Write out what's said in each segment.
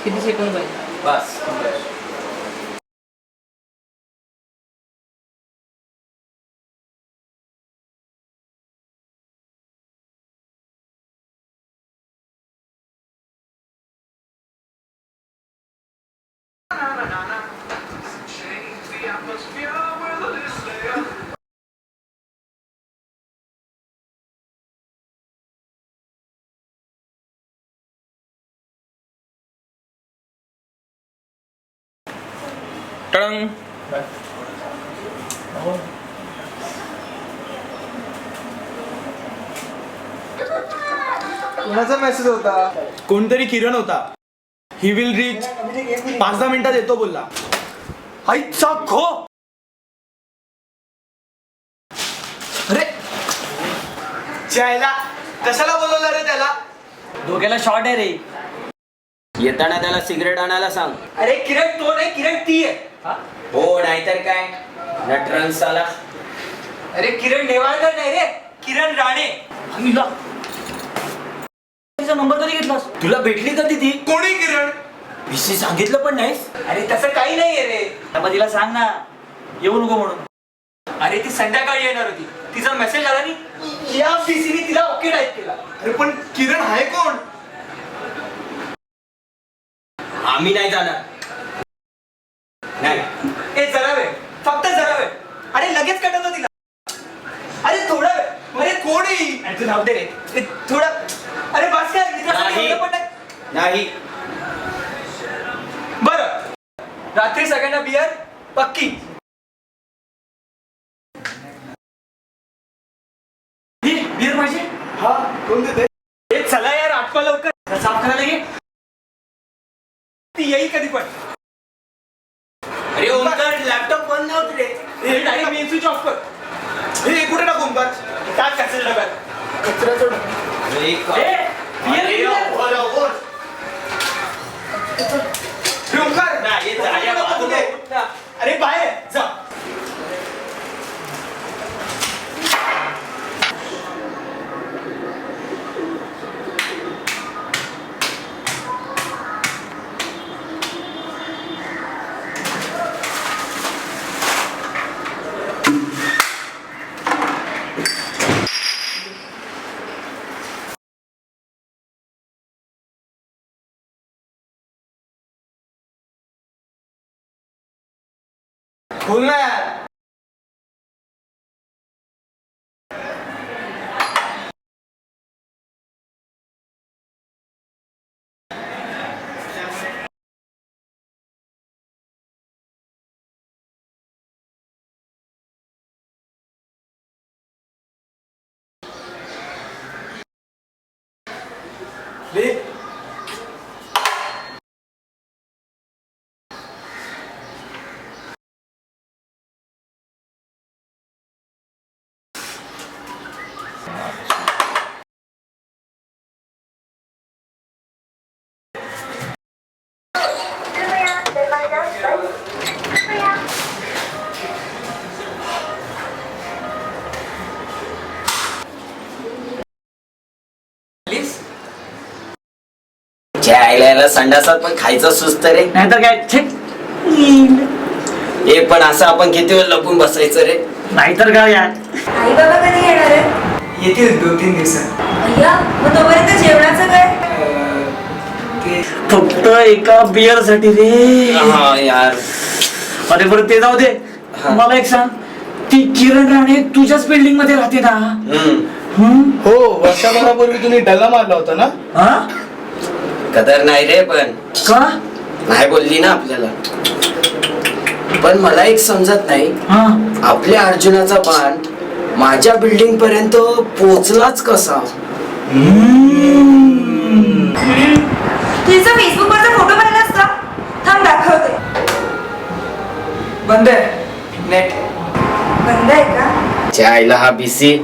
किती सेकंद पाहिजे? बस. टंग. कोणाचा मेसेज होता? कोणतरी किरण होता. ही विल रीच 5-10 मिनिटात येतो बोलला. आईचा खो. अरे जायला कशाला बोलवलं रे त्याला? डोक्याला शॉर्ट आहे रे. येताना त्याला सिगरेट आणायला सांग. अरे किरण तो नाही, किरण ती आहे. हो नाहीतर काय नटरंग साला. अरे किरण नेवाळकर नाही रे, किरण राणे. तिचा नंबर कधी घेतलास? तुला भेटली कधी ती? कोणी किरण? विषय सांगितलं पण नाहीस. अरे तसं काही नाहीये रे. मग तिला सांग ना येऊ नको म्हणून. अरे ती संध्याकाळी येणार होती. तिचा मेसेज आला नाही, या पीसीने तिला ओके टाईप केला. अरे पण किरण आहे कोण? आम्ही नाही जाणार. नाही ए जरा वेळ, फक्त जरा वेळ. अरे लगेच कटवतो तिला. अरे थोडा वेळ. अरे कोणी? अरे तू धाव दे रे थोडा. अरे बस काय मित्रासाठी एवढं पण नाही. बरं रात्री सगळ्यांना बियर पक्की. बियर पाहिजे? हा कोण देते? ए चला यार आठवा लवकर. साफ करायला घे. ती येईल कधी पण. अरे ओंकार लॅपटॉप बंद नव्हत रे. हे डायरेक्ट मेन स्विच ऑफ कर. हे कुठे टाकू ओंकार? टाक कचरा डब्यात. कचऱ्याचं अरे हे ओंकार नाही जाण्या बाजूला. अरे बाहेर जा. खोल ना यार. यायला संडासात पण खायचं सुस्त रे. नाहीतर काय हे पण असं आपण किती वेळ लपून बसायचं रे. नाहीतर काय यार. आई बाबा कधी येणार आहे? येतील 2-3 दिवसात. अय्या मग तोपर्यंत जेवणाचं काय? फक्त एका बियर साठी रे. हा यार. अरे बरं ते जाऊ दे. मला एक सांग, ती किरण राणे तुझ्याच बिल्डिंग मध्ये राहते ना? हो वर्षभरापूर्वी तुम्ही डल्ला मारला होता ना? हा? कदर नाही रे पण. का? नाही बोलली ना आपल्याला. पण मला एक समजत नाही, आपल्या अर्जुनाचा बाण माझ्या बिल्डिंग पर्यंत पोहोचलाच कसा? तुझा फेसबुक वरचा फोटो पाहिलास का? थांब दाखवते. बंद आहे नेट. बंद आहे का? चायला हा बीसी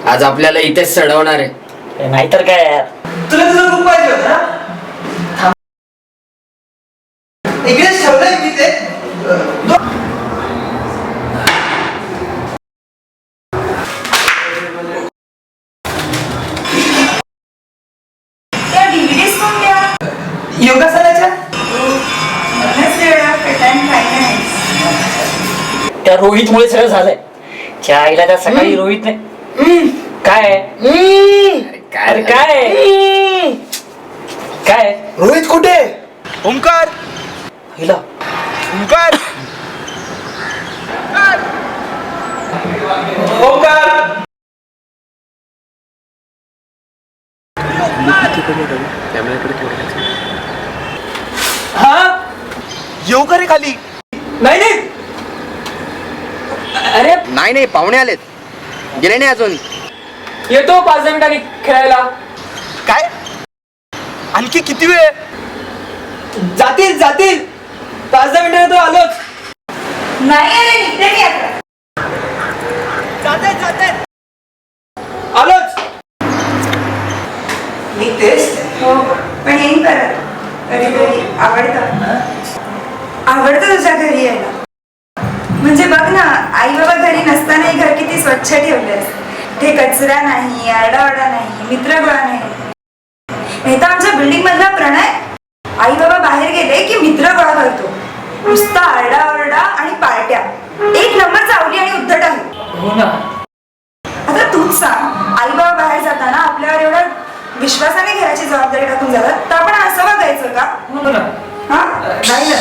आज आपल्याला इथेच सडवणार आहे. नाहीतर काय यार. तुला तुझं रूम पाहिजे होतं ना? इकडेच ठेवलंय मी ते. त्या DVDs कोणत्या? योगासनाच्या त्या रोहितमुळे सगळं झालंय. त्या आईला त्या सकाळी रोहितने काय अरे काय काय रोहित कुठे? ओमकार हिला ओमकार ओमकार हा येऊ का रे खाली? नाही नाही अरे नाही पाहुणे आलेत, गेले नाही अजून. येतो 5 मिनिटांनी खेळायला. काय? आणखी किती वेळ? जातील 5-10 मिनिटांनी तो आलोच. नाही अरे निघते मी आता. जाते आलोच. निघतेस? हो पण येईन परत. कधी आवडतं तुझ्या घरी यायला. म्हणजे बघ ना, आई बाबा घरी नसताना घर किती स्वच्छ ठेवलेस. ते कचरा नाही, आरडाओरडा नाही, मित्रगोळा नाही. नाही तर आमच्या बिल्डिंग मधला प्रणय आई बाबा बाहेर गेले की मित्र गोळा करतो. नुसता आरडाओरडा आणि पार्ट्या. 1 नंबर चावली आणि उद्धट आहे. हो ना. आता तूच सांग, आई बाबा बाहेर जाताना आपल्यावर एवढं विश्वासाने घराची जबाबदारी टाकून जातात, तर आपण असं बघायचं का? हो ना. हा नाही ना.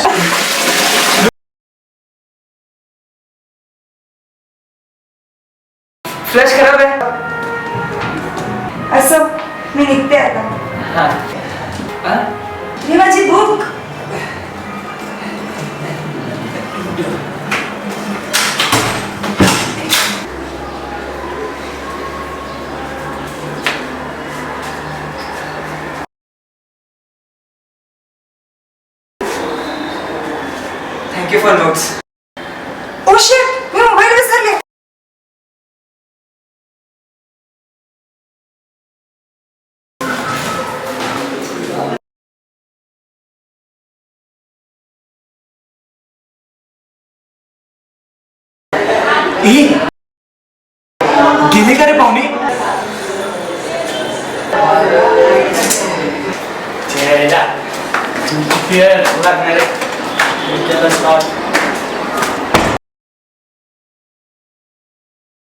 फ्लॅश खराब आहे. असं मी निघते आता. हा. हा? ही माझी book. Thank you for notes. Oh shit, me mobile विसरले. गेले का रे पाहुणे? लागणार आहे.